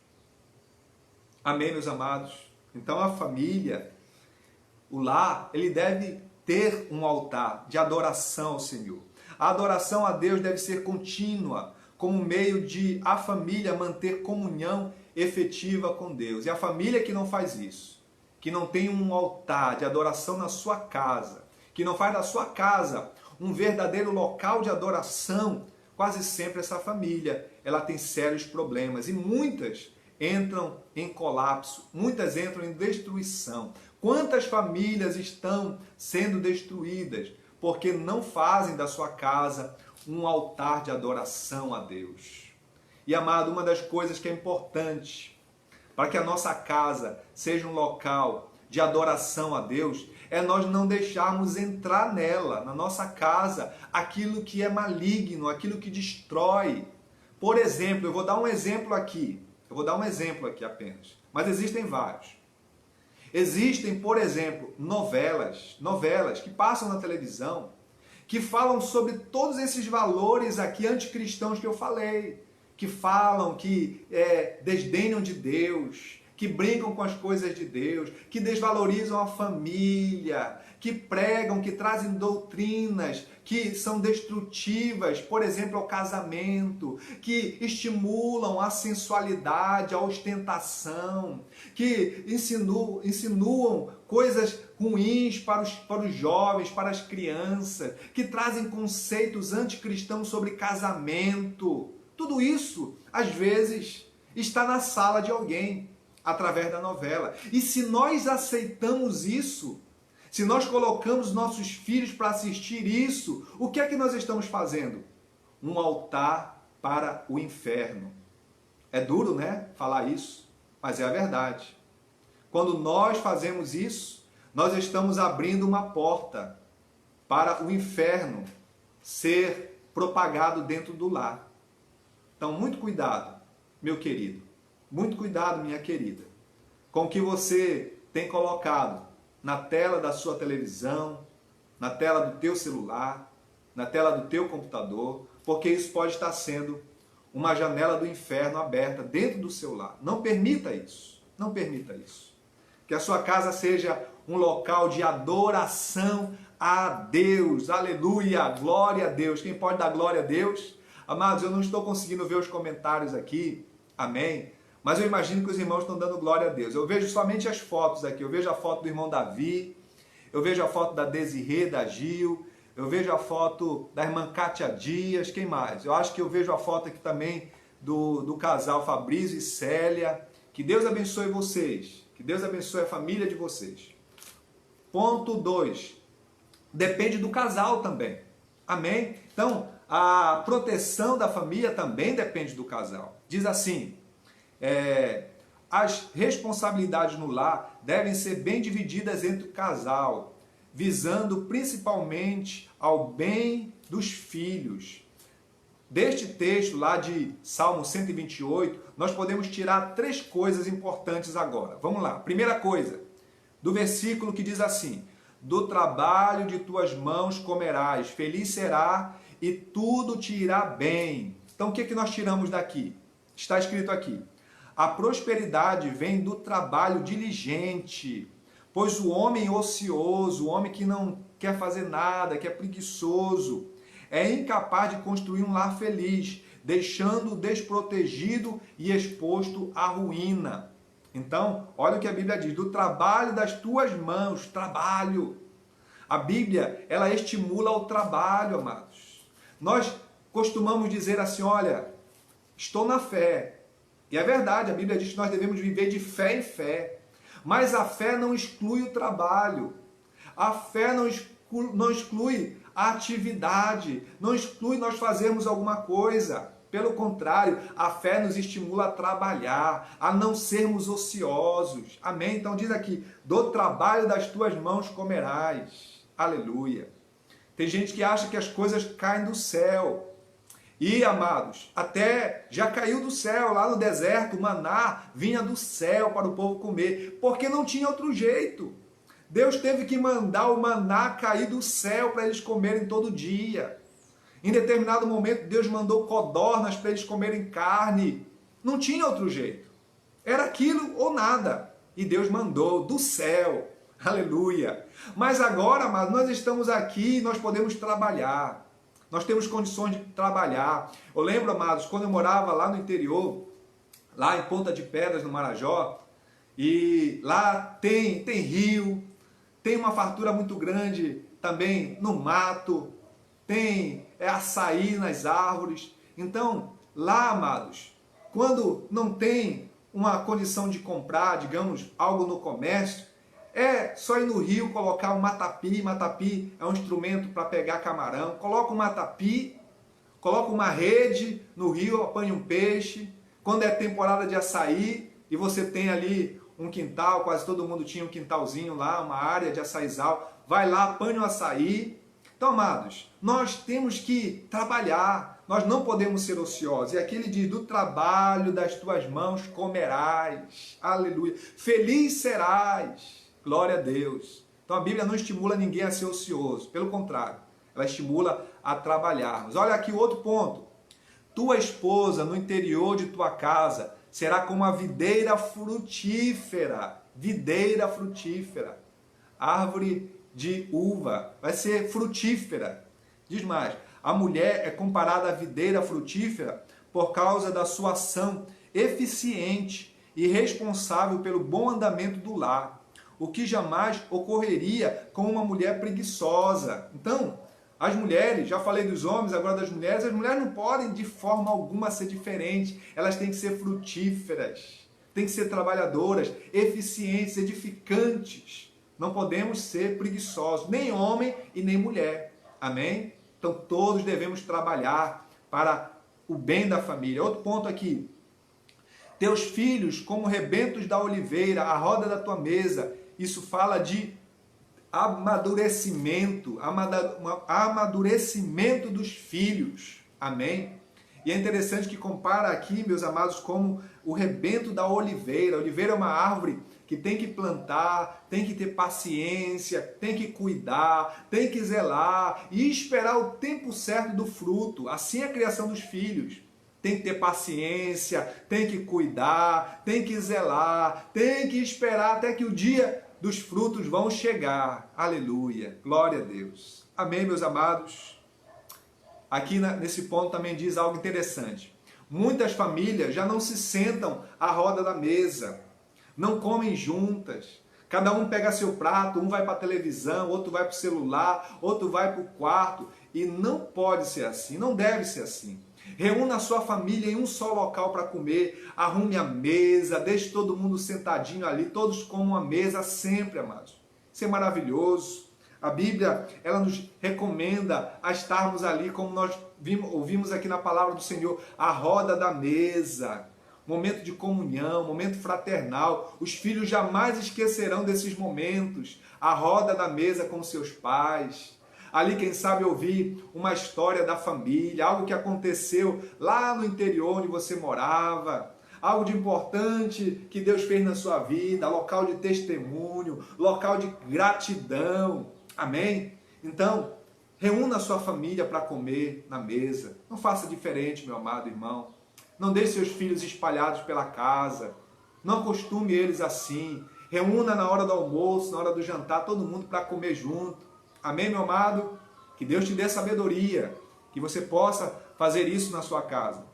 S1: Amém, meus amados? Então a família, o lar, ele deve ter um altar de adoração ao Senhor. A adoração a Deus deve ser contínua, como meio de a família manter comunhão efetiva com Deus. E a família que não faz isso, que não tem um altar de adoração na sua casa, que não faz da sua casa um verdadeiro local de adoração, quase sempre essa família, ela tem sérios problemas e muitas entram em colapso, muitas entram em destruição. Quantas famílias estão sendo destruídas porque não fazem da sua casa um altar de adoração a Deus? E, amado, uma das coisas que é importante para que a nossa casa seja um local de adoração a Deus é nós não deixarmos entrar nela, na nossa casa, aquilo que é maligno, aquilo que destrói. Por exemplo, eu vou dar um exemplo aqui apenas, mas existem vários. Existem, por exemplo, novelas que passam na televisão, que falam sobre todos esses valores aqui anticristãos que eu falei, que falam, que desdenham de Deus, que brincam com as coisas de Deus, que desvalorizam a família, que pregam, que trazem doutrinas que são destrutivas, por exemplo, ao casamento, que estimulam a sensualidade, a ostentação, que insinuam coisas ruins para os jovens, para as crianças, que trazem conceitos anticristãos sobre casamento. Tudo isso, às vezes, está na sala de alguém, através da novela. E se nós aceitamos isso, se nós colocamos nossos filhos para assistir isso, o que é que nós estamos fazendo? Um altar para o inferno. É duro, né? Falar isso. mas é a verdade. Quando nós fazemos isso, nós estamos abrindo uma porta para o inferno ser propagado dentro do lar. Então, muito cuidado, meu querido. Muito cuidado, minha querida, com o que você tem colocado na tela da sua televisão, na tela do teu celular, na tela do teu computador, porque isso pode estar sendo uma janela do inferno aberta dentro do seu lar. Não permita isso. Não permita isso. Que a sua casa seja um local de adoração a Deus. Aleluia! Glória a Deus. Quem pode dar glória a Deus? Amados, eu não estou conseguindo ver os comentários aqui. Amém? Mas eu imagino que os irmãos estão dando glória a Deus. Eu vejo somente as fotos aqui. Eu vejo a foto do irmão Davi. Eu vejo a foto da Desirê, da Gil. Eu vejo a foto da irmã Cátia Dias. Quem mais? Eu acho que eu vejo a foto aqui também do casal Fabrício e Célia. Que Deus abençoe vocês. Que Deus abençoe a família de vocês. Ponto 2. Depende do casal também. Amém? Então, a proteção da família também depende do casal. Diz assim, as responsabilidades no lar devem ser bem divididas entre o casal, visando principalmente ao bem dos filhos. Deste texto lá de Salmo 128, nós podemos tirar 3 coisas importantes agora. Vamos lá. Primeira coisa, do versículo que diz assim, do trabalho de tuas mãos comerás, feliz será e tudo te irá bem. Então o que nós tiramos daqui? Está escrito aqui, a prosperidade vem do trabalho diligente, pois o homem ocioso, o homem que não quer fazer nada, que é preguiçoso, é incapaz de construir um lar feliz, deixando-o desprotegido e exposto à ruína. Então, olha o que a Bíblia diz, do trabalho das tuas mãos, trabalho. A Bíblia, ela estimula o trabalho, amados. Nós costumamos dizer assim, olha, estou na fé. E é verdade, a Bíblia diz que nós devemos viver de fé em fé. Mas a fé não exclui o trabalho. A fé não exclui a atividade. Não exclui nós fazermos alguma coisa. Pelo contrário, a fé nos estimula a trabalhar, a não sermos ociosos. Amém? Então diz aqui, do trabalho das tuas mãos comerás. Aleluia. Tem gente que acha que as coisas caem do céu. E, amados, até já caiu do céu, lá no deserto, o maná vinha do céu para o povo comer, porque não tinha outro jeito. Deus teve que mandar o maná cair do céu para eles comerem todo dia. Em determinado momento, Deus mandou codornas para eles comerem carne. Não tinha outro jeito. Era aquilo ou nada. E Deus mandou do céu. Aleluia. Mas agora, amados, nós estamos aqui, nós podemos trabalhar. Nós temos condições de trabalhar. Eu lembro, amados, quando eu morava lá no interior, lá em Ponta de Pedras, no Marajó, e lá tem rio, tem uma fartura muito grande também no mato, tem açaí nas árvores. Então, lá, amados, quando não tem uma condição de comprar, digamos, algo no comércio, é só ir no rio, colocar um matapi. Matapi é um instrumento para pegar camarão. Coloca um matapi, coloca uma rede no rio, apanha um peixe. Quando é temporada de açaí e você tem ali um quintal, quase todo mundo tinha um quintalzinho lá, uma área de açaizal, vai lá, apanha o açaí. Então, amados, nós temos que trabalhar, nós não podemos ser ociosos. E aqui ele diz, do trabalho das tuas mãos comerás. Aleluia. Feliz serás. Glória a Deus. Então a Bíblia não estimula ninguém a ser ocioso. Pelo contrário, ela estimula a trabalharmos. Olha aqui outro ponto. Tua esposa no interior de tua casa será como a videira frutífera. Videira frutífera. Árvore de uva. Vai ser frutífera. Diz mais. A mulher é comparada à videira frutífera por causa da sua ação eficiente e responsável pelo bom andamento do lar. O que jamais ocorreria com uma mulher preguiçosa. Então, as mulheres, já falei dos homens, agora das mulheres, as mulheres não podem de forma alguma ser diferentes. Elas têm que ser frutíferas, têm que ser trabalhadoras, eficientes, edificantes. Não podemos ser preguiçosos, nem homem e nem mulher. Amém? Então, todos devemos trabalhar para o bem da família. Outro ponto aqui. Teus filhos como rebentos da oliveira, a roda da tua mesa. Isso fala de amadurecimento, amadurecimento dos filhos. Amém? E é interessante que compara aqui, meus amados, como o rebento da oliveira. A oliveira é uma árvore que tem que plantar, tem que ter paciência, tem que cuidar, tem que zelar e esperar o tempo certo do fruto. Assim é a criação dos filhos. Tem que ter paciência, tem que cuidar, tem que zelar, tem que esperar até que o dia dos frutos vão chegar. Aleluia, glória a Deus. Amém, meus amados? Aqui nesse ponto também diz algo interessante. Muitas famílias já não se sentam à roda da mesa, não comem juntas. Cada um pega seu prato, um vai para a televisão, outro vai para o celular, outro vai para o quarto. E não pode ser assim, não deve ser assim. Reúna a sua família em um só local para comer, arrume a mesa, deixe todo mundo sentadinho ali, todos comam a mesa sempre, amados. Isso é maravilhoso. A Bíblia, ela nos recomenda a estarmos ali, como nós ouvimos aqui na palavra do Senhor, a roda da mesa, momento de comunhão, momento fraternal. Os filhos jamais esquecerão desses momentos, a roda da mesa com seus pais. Ali, quem sabe, ouvir uma história da família, algo que aconteceu lá no interior onde você morava, algo de importante que Deus fez na sua vida, local de testemunho, local de gratidão. Amém? Então, reúna a sua família para comer na mesa. Não faça diferente, meu amado irmão. Não deixe seus filhos espalhados pela casa. Não acostume eles assim. Reúna na hora do almoço, na hora do jantar, todo mundo para comer junto. Amém, meu amado? Que Deus te dê sabedoria, que você possa fazer isso na sua casa.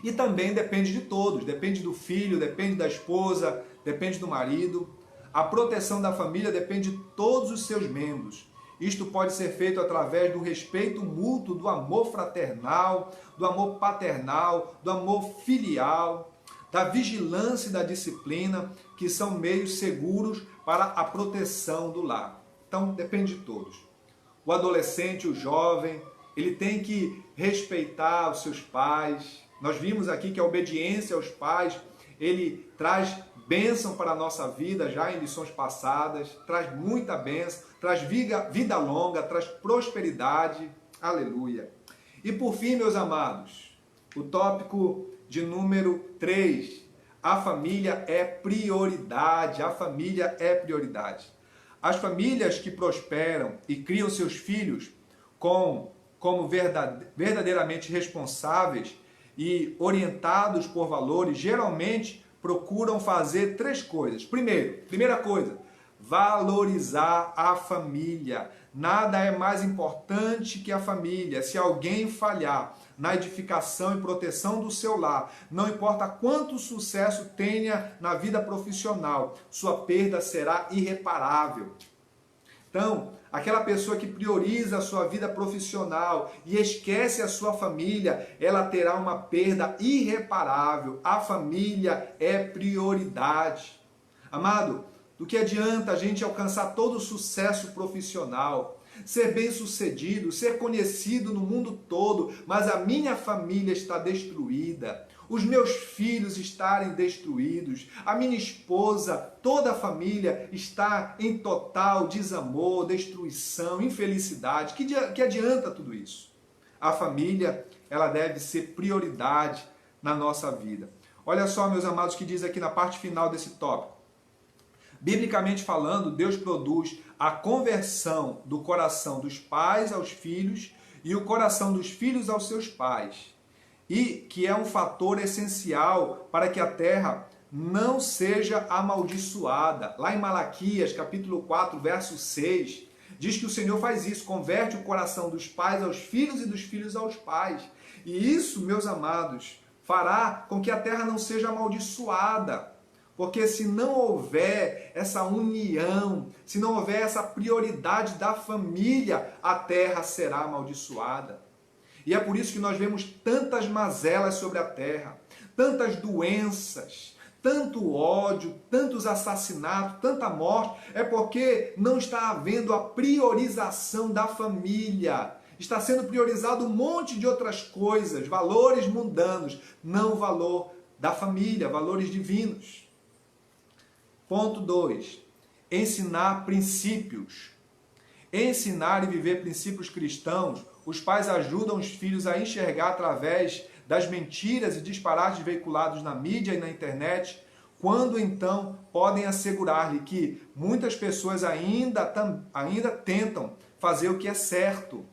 S1: E também depende de todos, depende do filho, depende da esposa, depende do marido. A proteção da família depende de todos os seus membros. Isto pode ser feito através do respeito mútuo, do amor fraternal, do amor paternal, do amor filial, da vigilância e da disciplina, que são meios seguros para a proteção do lar. Então, depende de todos. O adolescente, o jovem, ele tem que respeitar os seus pais. Nós vimos aqui que a obediência aos pais, ele traz bênção para a nossa vida, já em lições passadas, traz muita bênção, traz vida longa, traz prosperidade. Aleluia. E por fim, meus amados, o tópico de número 3, a família é prioridade, a família é prioridade. As famílias que prosperam e criam seus filhos como verdadeiramente responsáveis e orientados por valores, geralmente procuram fazer 3 coisas. Primeira coisa, valorizar a família. Nada é mais importante que a família. Se alguém falhar na edificação e proteção do seu lar, não importa quanto sucesso tenha na vida profissional, sua perda será irreparável. Então, aquela pessoa que prioriza a sua vida profissional e esquece a sua família, ela terá uma perda irreparável. A família é prioridade. Amado, do que adianta a gente alcançar todo o sucesso profissional, ser bem-sucedido, ser conhecido no mundo todo, mas a minha família está destruída, os meus filhos estarem destruídos, a minha esposa, toda a família está em total desamor, destruição, infelicidade. Que adianta tudo isso? A família, ela deve ser prioridade na nossa vida. Olha só, meus amados, o que diz aqui na parte final desse tópico. Biblicamente falando, Deus produz a conversão do coração dos pais aos filhos e o coração dos filhos aos seus pais. E que é um fator essencial para que a terra não seja amaldiçoada. Lá em Malaquias, capítulo 4, verso 6, diz que o Senhor faz isso, converte o coração dos pais aos filhos e dos filhos aos pais. E isso, meus amados, fará com que a terra não seja amaldiçoada. Porque se não houver essa união, se não houver essa prioridade da família, a terra será amaldiçoada. E é por isso que nós vemos tantas mazelas sobre a terra, tantas doenças, tanto ódio, tantos assassinatos, tanta morte. É porque não está havendo a priorização da família. Está sendo priorizado um monte de outras coisas, valores mundanos, não o valor da família, valores divinos. Ponto 2. Ensinar princípios. Ensinar e viver princípios cristãos, os pais ajudam os filhos a enxergar através das mentiras e disparates veiculados na mídia e na internet, quando então podem assegurar-lhe que muitas pessoas ainda tentam fazer o que é certo.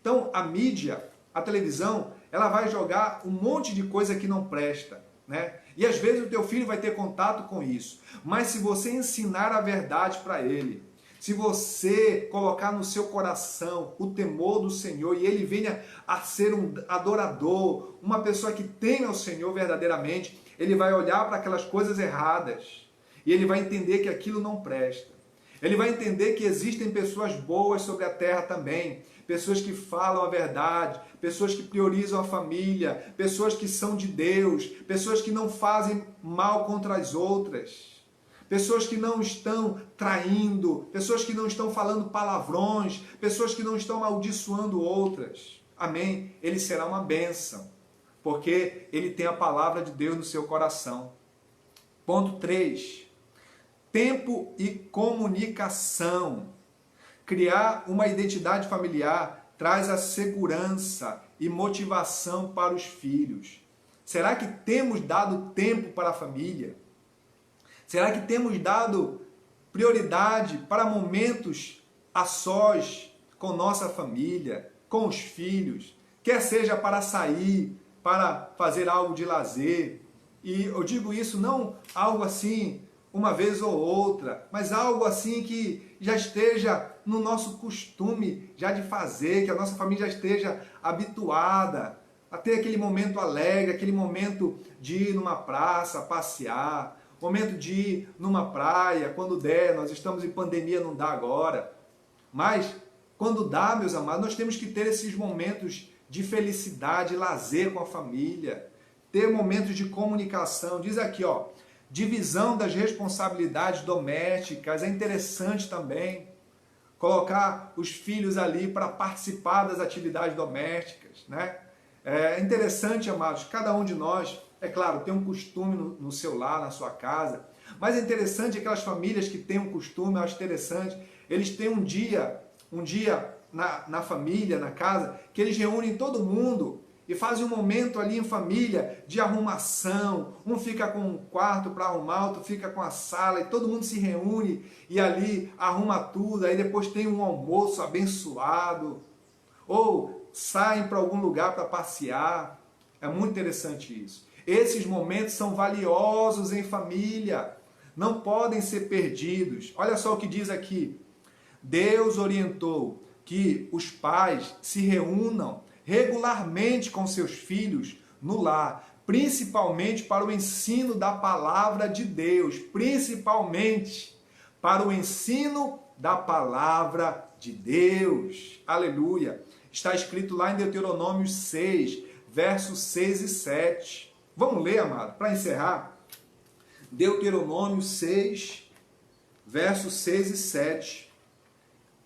S1: Então a mídia, a televisão, ela vai jogar um monte de coisa que não presta, né? E às vezes o teu filho vai ter contato com isso, mas se você ensinar a verdade para ele, se você colocar no seu coração o temor do Senhor e ele venha a ser um adorador, uma pessoa que teme ao Senhor verdadeiramente, ele vai olhar para aquelas coisas erradas e ele vai entender que aquilo não presta. Ele vai entender que existem pessoas boas sobre a terra também, pessoas que falam a verdade, pessoas que priorizam a família, pessoas que são de Deus, pessoas que não fazem mal contra as outras. Pessoas que não estão traindo, pessoas que não estão falando palavrões, pessoas que não estão amaldiçoando outras. Amém? Ele será uma bênção, porque ele tem a palavra de Deus no seu coração. Ponto 3. Tempo e comunicação. Criar uma identidade familiar traz a segurança e motivação para os filhos. Será que temos dado tempo para a família? Será que temos dado prioridade para momentos a sós com nossa família, com os filhos, quer seja para sair, para fazer algo de lazer? E eu digo isso não algo assim, uma vez ou outra, mas algo assim que já esteja no nosso costume já de fazer, que a nossa família já esteja habituada a ter aquele momento alegre, aquele momento de ir numa praça, passear, momento de ir numa praia, quando der. Nós estamos em pandemia, não dá agora. Mas, quando dá, meus amados, nós temos que ter esses momentos de felicidade, lazer com a família. Ter momentos de comunicação. Diz aqui, ó, divisão das responsabilidades domésticas. É interessante também colocar os filhos ali para participar das atividades domésticas, né? É interessante, amados, cada um de nós, é claro, tem um costume no seu lar, na sua casa, mas é interessante aquelas famílias que têm um costume, eu acho interessante, eles têm um dia na família, na casa, que eles reúnem todo mundo e fazem um momento ali em família de arrumação, um fica com um quarto para arrumar, outro fica com a sala, e todo mundo se reúne e ali arruma tudo, aí depois tem um almoço abençoado, ou saem para algum lugar para passear. É muito interessante isso. Esses momentos são valiosos em família, não podem ser perdidos. Olha só o que diz aqui. Deus orientou que os pais se reúnam regularmente com seus filhos no lar, principalmente para o ensino da palavra de Deus, principalmente para o ensino da palavra de Deus. Aleluia! Está escrito lá em Deuteronômio 6, versos 6 e 7. Vamos ler, amado, para encerrar. Deuteronômio 6, versos 6 e 7.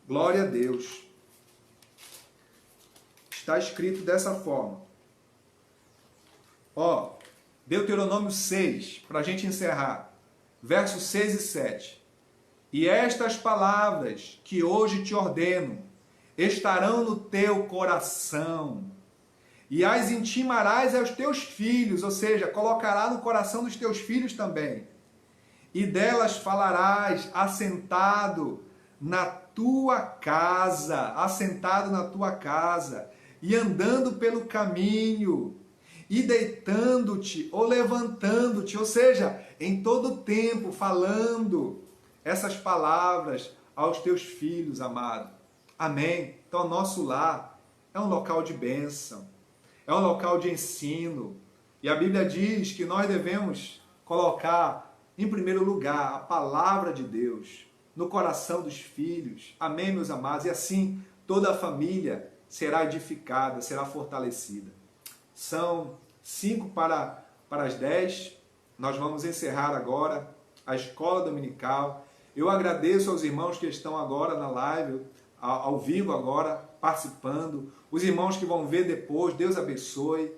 S1: Glória a Deus. Está escrito dessa forma. Ó, Deuteronômio 6, para a gente encerrar. Versos 6 e 7. E estas palavras que hoje te ordeno estarão no teu coração, e as intimarás aos teus filhos, ou seja, colocará no coração dos teus filhos também, e delas falarás assentado na tua casa, e andando pelo caminho, e deitando-te ou levantando-te, ou seja, em todo tempo falando essas palavras aos teus filhos, amado. Amém? Então, o nosso lar é um local de bênção, é um local de ensino. E a Bíblia diz que nós devemos colocar, em primeiro lugar, a palavra de Deus no coração dos filhos. Amém, meus amados? E assim, toda a família será edificada, será fortalecida. São 5 para as 10. Nós vamos encerrar agora a escola dominical. Eu agradeço aos irmãos que estão agora na live, ao vivo agora, participando. Os irmãos que vão ver depois, Deus abençoe.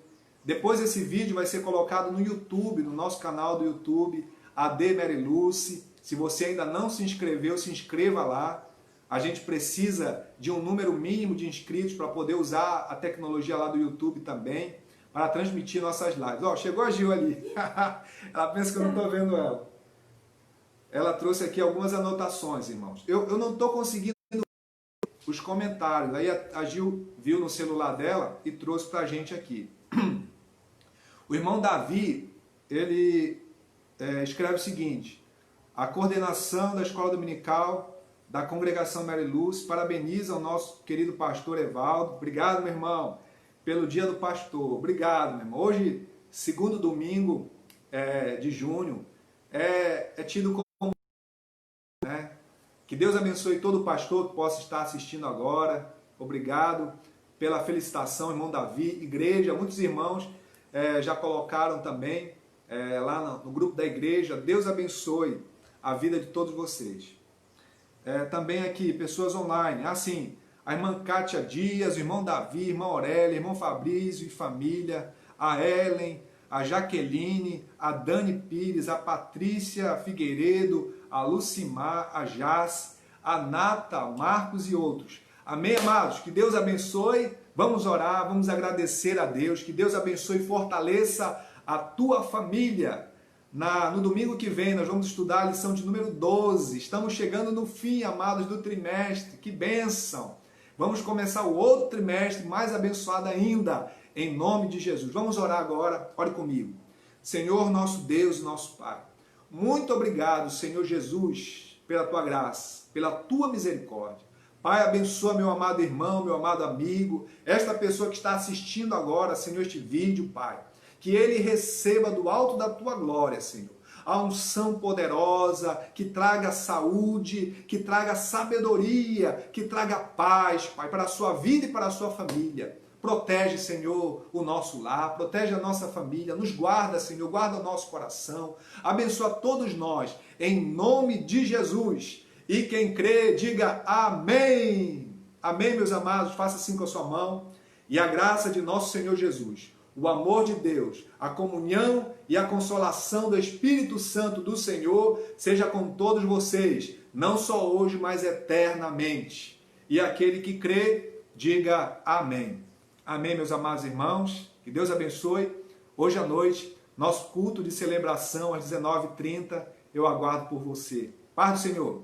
S1: Depois esse vídeo vai ser colocado no YouTube, no nosso canal do YouTube, AD Mary Lucy. Se você ainda não se inscreveu, se inscreva lá. A gente precisa de um número mínimo de inscritos para poder usar a tecnologia lá do YouTube também, para transmitir nossas lives. Ó, chegou a Gil ali. Ela pensa que eu não estou vendo ela. Ela trouxe aqui algumas anotações, irmãos. Eu não estou conseguindo os comentários. Aí a Gil viu no celular dela e trouxe para a gente aqui. O irmão Davi, ele escreve o seguinte: a coordenação da escola dominical da congregação Mary Lucy parabeniza o nosso querido pastor Evaldo. Obrigado, meu irmão, pelo dia do pastor. Obrigado, meu irmão. Hoje, segundo domingo de junho, é tido como, né? Que Deus abençoe todo pastor que possa estar assistindo agora. Obrigado pela felicitação, irmão Davi, igreja. Muitos irmãos já colocaram também lá no grupo da igreja. Deus abençoe a vida de todos vocês. Também aqui, pessoas online. Assim, a irmã Kátia Dias, o irmão Davi, irmã Aurélia, irmão Fabrício e família, a Ellen, a Jaqueline, a Dani Pires, a Patrícia Figueiredo, a Lucimar, a Jaz, a Nata, Marcos e outros. Amém, amados? Que Deus abençoe. Vamos orar, vamos agradecer a Deus. Que Deus abençoe e fortaleça a tua família. No domingo que vem nós vamos estudar a lição de número 12. Estamos chegando no fim, amados, do trimestre. Que bênção! Vamos começar o outro trimestre mais abençoado ainda, em nome de Jesus. Vamos orar agora. Ore comigo. Senhor, nosso Deus, nosso Pai, muito obrigado, Senhor Jesus, pela tua graça, pela tua misericórdia. Pai, abençoa meu amado irmão, meu amado amigo, esta pessoa que está assistindo agora, Senhor, este vídeo, Pai. Que ele receba do alto da tua glória, Senhor, a unção poderosa, que traga saúde, que traga sabedoria, que traga paz, Pai, para a sua vida e para a sua família. Protege, Senhor, o nosso lar, protege a nossa família, nos guarda, Senhor, guarda o nosso coração. Abençoa todos nós, em nome de Jesus. E quem crê, diga amém. Amém, meus amados, faça assim com a sua mão. E a graça de nosso Senhor Jesus, o amor de Deus, a comunhão e a consolação do Espírito Santo do Senhor seja com todos vocês, não só hoje, mas eternamente. E aquele que crê, diga amém. Amém, meus amados irmãos. Que Deus abençoe. Hoje à noite, nosso culto de celebração às 19h30, eu aguardo por você. Paz do Senhor.